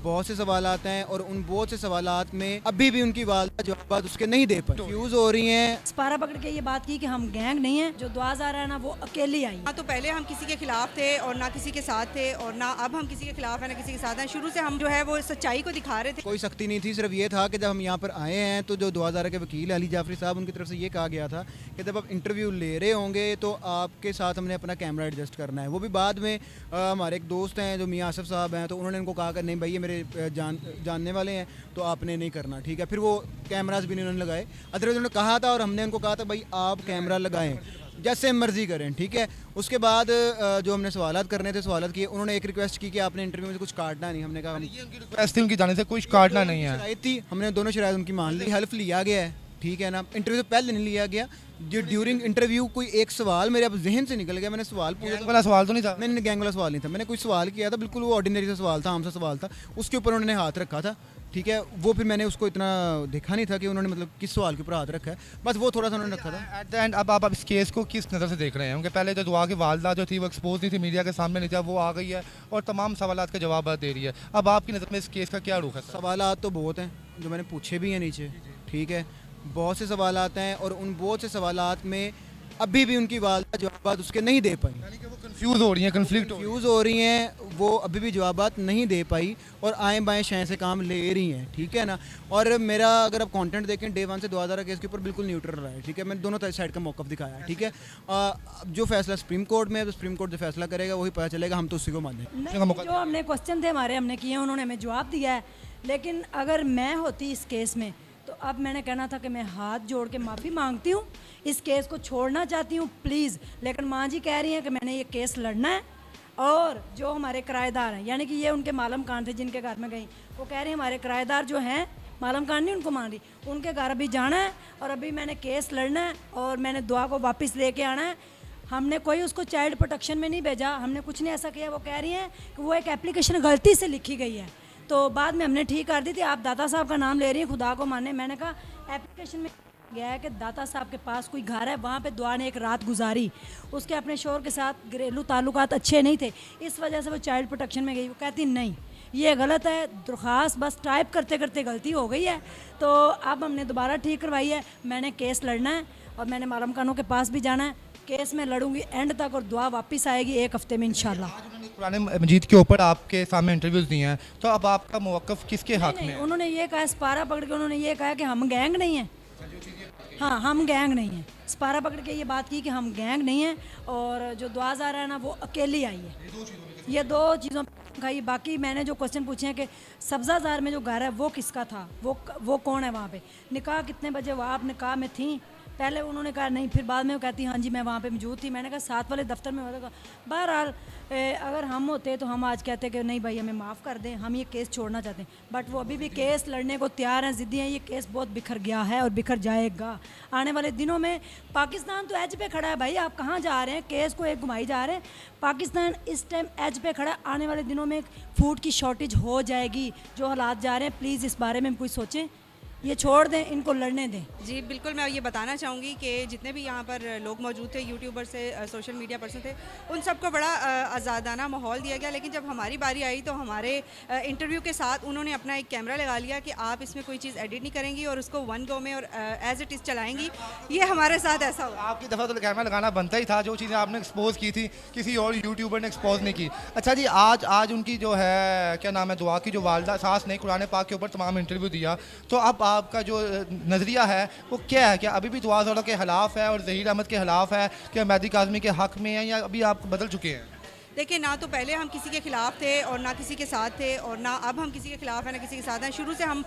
बहुत से सवालात हैं और उन बहुत से सवालात में अभी भी उनकी वालिदा जवाब उसके नहीं दे पाई, फ्यूज हो रही हैं। स्पारा पकड़ के ये बात की कि हम गैंग नहीं है, जो दुआ ज़ारा है ना वो अकेली आई। ना तो पहले हम किसी के खिलाफ थे और ना किसी के साथ थे और ना अब हम किसी के खिलाफ है ना किसी के साथ हैं। शुरू से हम जो है वो सच्चाई को दिखा रहे थे। कोई सख्ती नहीं थी, सिर्फ ये था कि जब हम यहाँ पर आए हैं तो जो दुआ ज़ारा के वकील अली जाफरी साहब उनकी तरफ से ये कहा गया था कि जब आप इंटरव्यू ले रहे होंगे तो आपके साथ हमने अपना कैमरा एडजस्ट करना है। वो भी बाद में हमारे एक दोस्त हैं जो मियाँ आसफ साहब हैं, तो उन्होंने उनको कहा कि नहीं भाई ये मेरे जानने वाले हैं तो आपने नहीं करना, ठीक है। फिर वो कैमराज भी नहीं उन्होंने लगाए, अदरवाइज उन्होंने कहा था और हमने उनको कहा था भाई आप कैमरा लगाएं, जैसे मर्जी करें, ठीक है। उसके बाद जो हमने सवालात करने थे सवालात किए, उन्होंने एक रिक्वेस्ट की कि आपने इंटरव्यू में कुछ काटना नहीं। हमने कहा ये उनकी रिक्वेस्ट थी, उनकी जाने से कुछ काटना नहीं है। शराइत थी, हमने दोनों शराइत उनकी मान ली, हेल्प लिया गया है, ठीक है ना। इंटरव्यू से पहले नहीं लिया गया, जो ड्यूरिंग इंटरव्यू कोई एक सवाल मेरे अब जहन से निकल गया, मैंने सवाल पूछा गैंग वाला सवाल तो नहीं था? नहीं, गैंग वाला सवाल नहीं था, मैंने कोई सवाल किया था, बिल्कुल वो ऑर्डिनरी सा सवाल था, आम सा सवाल था, उसके ऊपर उन्होंने हाथ रखा था, ठीक है। वो फिर मैंने उसको इतना देखा नहीं था कि उन्होंने मतलब किस सवाल के ऊपर हाथ रखा है, बस वो थोड़ा सा उन्होंने रखा था। एट द एंड अब आप इस केस को किस नज़र से देख रहे हैं? उनके पहले जो दुआ की वालदा जो थी वो एक्सपोज नहीं थी, मीडिया के सामने नहीं था, वो आ गई है और तमाम सवालात के जवाब दे रही है। अब आपकी नज़र में इस केस का क्या रुख है? सवालात तो बहुत हैं जो मैंने पूछे भी हैं नीचे, ठीक है, बहुत से सवालात हैं और उन बहुत से सवालात में अभी भी उनकी वालिदा जवाब उसके नहीं दे पाई, यानी कि वो कंफ्यूज हो रही हैं, कंफ्यूज हो रही हैं, वो अभी भी जवाबात नहीं दे पाई और आए बाएं शय से काम ले रही हैं, ठीक है ना। और मेरा अगर आप कंटेंट देखें डे 1 से 2000 केस के ऊपर बिल्कुल न्यूट्रल रहा है, ठीक है। मैंने दोनों साइड का मौक़िफ़ दिखाया है, ठीक है। जो फैसला सुप्रीम कोर्ट में है, तो सुप्रीम कोर्ट जो फैसला करेगा वही पता चलेगा, हम तो उसी को मानेंगे। जो हमने क्वेश्चन थे हमारे हमने किए, उन्होंने हमें जवाब दिया है, लेकिन अगर मैं होती इस केस में तो अब मैंने कहना था कि मैं हाथ जोड़ के माफ़ी मांगती हूँ, इस केस को छोड़ना चाहती हूँ प्लीज़, लेकिन माँ जी कह रही हैं कि मैंने ये केस लड़ना है। और जो हमारे किराएदार हैं, यानी कि ये उनके मालम खान थे जिनके घर में गई, वो कह रहे हैं हमारे किराएदार जो हैं, मालम खान नहीं उनको मान रही, उनके घर अभी जाना है और अभी मैंने केस लड़ना है और मैंने दुआ को वापस लेके आना है। हमने कोई उसको चाइल्ड प्रोटेक्शन में नहीं भेजा, हमने कुछ नहीं ऐसा किया। वो कह रही हैं कि वो एक एप्लीकेशन गलती से लिखी गई है, तो बाद में हमने ठीक कर दी थी। आप दाता साहब का नाम ले रही हैं, खुदा को माने। मैंने कहा एप्लीकेशन में गया है कि दाता साहब के पास कोई घर है, वहाँ पे दुआ ने एक रात गुजारी, उसके अपने शोहर के साथ घरेलू ताल्लुकात अच्छे नहीं थे, इस वजह से वो चाइल्ड प्रोटेक्शन में गई। वो कहती नहीं ये गलत है, दरख्वास्त बस टाइप करते करते गलती हो गई है, तो अब हमने दोबारा ठीक करवाई है। मैंने केस लड़ना है और मैंने मालम खानों के पास भी जाना है, केस में लड़ूंगी एंड तक और दुआ वापस आएगी 1 हफ्ते में इंशाल्लाह। कुरान मजीद के ऊपर आपके सामने इंटरव्यूज दिए हैं, तो अब आपका मौक़िफ़ किसके हक में है? उन्होंने ये कहा, स्पारा पकड़ के उन्होंने ये कहा कि हम गैंग नहीं हैं। हाँ, हम गैंग नहीं हैं। स्पारा पकड़ के ये बात की कि हम गैंग नहीं हैं और जो दुआ ज़ारा है ना वो अकेली आई है। ये दो चीज़ों खाई। बाकी मैंने जो क्वेश्चन पूछे हैं कि सब्ज़ाज़ार में जो घर है वो किसका था, वो कौन है वहाँ पे, निकाह कितने बजे हुआ, आप निकाह में थी? पहले उन्होंने कहा नहीं, फिर बाद में वो कहती हाँ जी मैं वहाँ पे मौजूद थी। मैंने कहा साथ वाले दफ्तर में होता। बहरहाल अगर हम होते तो हम आज कहते कि नहीं भाई हमें माफ़ कर दें, हम ये केस छोड़ना चाहते हैं, बट वो अभी भी केस लड़ने को तैयार हैं, ज़िद्दी हैं। ये केस बहुत बिखर गया है और बिखर जाएगा आने वाले दिनों में। पाकिस्तान तो एज पे खड़ा है भाई, आप कहाँ जा रहे हैं, केस को एक घुमाई जा रहे हैं। पाकिस्तान इस टाइम एज पे खड़ा है, आने वाले दिनों में फूड की शॉर्टेज हो जाएगी। जो हालात जा रहे हैं प्लीज़ इस बारे में कुछ सोचें, ये छोड़ दें, इनको लड़ने दें। जी बिल्कुल, मैं ये बताना चाहूँगी कि जितने भी यहाँ पर लोग मौजूद थे, यूट्यूबर से सोशल मीडिया पर्सन थे, उन सबको बड़ा आज़ादाना माहौल दिया गया। लेकिन जब हमारी बारी आई तो हमारे इंटरव्यू के साथ उन्होंने अपना एक कैमरा लगा लिया कि आप इसमें कोई चीज़ एडिट नहीं करेंगी और उसको वन गो में और एज इट इज़ चलाएँगी। ये हमारे साथ ऐसा हुआ। आपकी दफ़ा तो कैमरा लगाना बनता ही था, जो चीज़ें आपने एक्सपोज की थी किसी और यूट्यूबर ने एक्सपोज नहीं की। अच्छा जी, आज उनकी जो है क्या नाम है, दुआ की जो वालदा सास ने कुरान पाक के ऊपर तमाम इंटरव्यू दिया, तो अब आपका जो नज़रिया है वो क्या है? क्या अभी भी दुआ ज़ारा के ख़िलाफ़ है और ज़हीर अहमद के ख़िलाफ़ है, क्या मेहदी काज़मी के हक़ में है, या अभी आप बदल चुके हैं? देखिए, ना तो पहले हम किसी के खिलाफ थे और ना किसी के साथ थे और ना अब हम किसी के खिलाफ है ना किसी के साथ हैं। शुरू से हम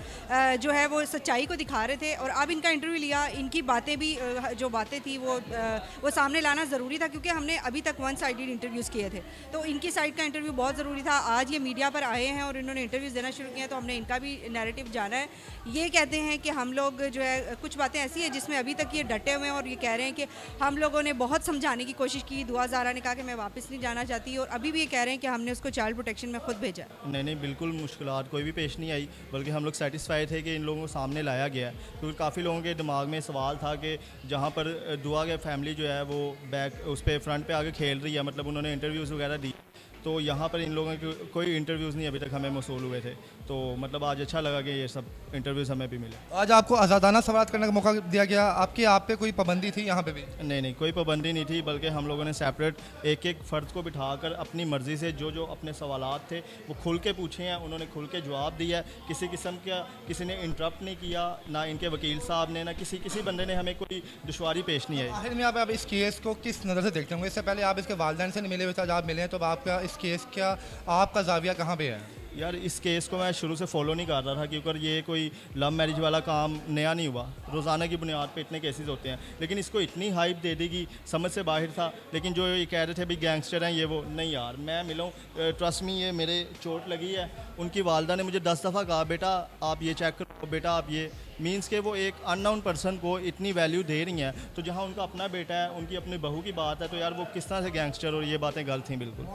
जो है वो सच्चाई को दिखा रहे थे और अब इनका इंटरव्यू लिया, इनकी बातें भी जो बातें थी वो सामने लाना ज़रूरी था, क्योंकि हमने अभी तक वन साइडेड इंटरव्यूज़ किए थे, तो इनकी साइड का इंटरव्यू बहुत ज़रूरी था। आज ये मीडिया पर आए हैं और इन्होंने इंटरव्यूज़ देना शुरू किया, तो हमने इनका भी नैरेटिव जाना है। ये कहते हैं कि हम लोग जो है कुछ बातें ऐसी हैं जिसमें अभी तक ये डटे हुए हैं और ये कह रहे हैं कि हम लोगों ने बहुत समझाने की कोशिश की। दुआ ज़ारा ने कहा कि मैं वापस नहीं जाना चाहती और अभी भी ये कह रहे हैं कि हमने उसको चाइल्ड प्रोटेक्शन में खुद भेजा। नहीं, बिल्कुल मुश्किलात कोई भी पेश नहीं आई, बल्कि हम लोग सेटिस्फाई थे कि इन लोगों को सामने लाया गया, क्योंकि काफ़ी लोगों के दिमाग में सवाल था कि जहाँ पर दुआ के फैमिली जो है वो बैक उस पर फ्रंट पे आगे खेल रही है, मतलब उन्होंने इंटरव्यूज़ वगैरह दी, तो यहाँ पर इन लोगों के कोई इंटरव्यूज़ नहीं अभी तक हमें मौसूल हुए थे। तो मतलब आज अच्छा लगा कि ये सब इंटरव्यूज़ हमें भी मिले। आज आपको आज़ादाना सवाल करने का मौका दिया गया, आप पे कोई पाबंदी थी यहाँ पे भी? नहीं, कोई पाबंदी नहीं थी, बल्कि हम लोगों ने सेपरेट एक एक फ़र्द को बिठाकर अपनी मर्ज़ी से जो अपने सवालात थे वो खुल के पूछे हैं, उन्होंने खुल के जवाब दिया है। किसी किस्म का किसी ने इंटरप्ट नहीं किया, ना इनके वकील साहब ने, ना किसी बंदे ने हमें कोई दुश्वारी पेश नहीं आई। आखिर में आप इस केस को किस नज़र से देखते होंगे? इससे पहले आप इसके वालिदैन से नहीं मिले हुए थे, आज आप मिले हैं, तो आपका इस केस का आपका जाविया कहाँ पे है? यार इस केस को मैं शुरू से फॉलो नहीं कर रहा था, क्योंकि ये कोई लव मैरिज वाला काम नया नहीं हुआ, रोज़ाना की बुनियाद पे इतने केसेस होते हैं। लेकिन इसको इतनी हाइप दे दी कि समझ से बाहर था। लेकिन जो ये कह रहे थे भी गैंगस्टर हैं ये वो, नहीं यार, मैं मिलूँ, ट्रस्ट मी, ये मेरे चोट लगी है। उनकी वालदा ने मुझे 10 दफ़ा कहा बेटा आप ये चेक करो, बेटा आप ये, मीन्स के वो एक अननोन पर्सन को इतनी वैल्यू दे रही हैं। तो जहाँ उनका अपना बेटा है, उनकी अपनी बहू की बात है, तो यार वो किस तरह से गैंगस्टर, और ये बातें गलत थी बिल्कुल।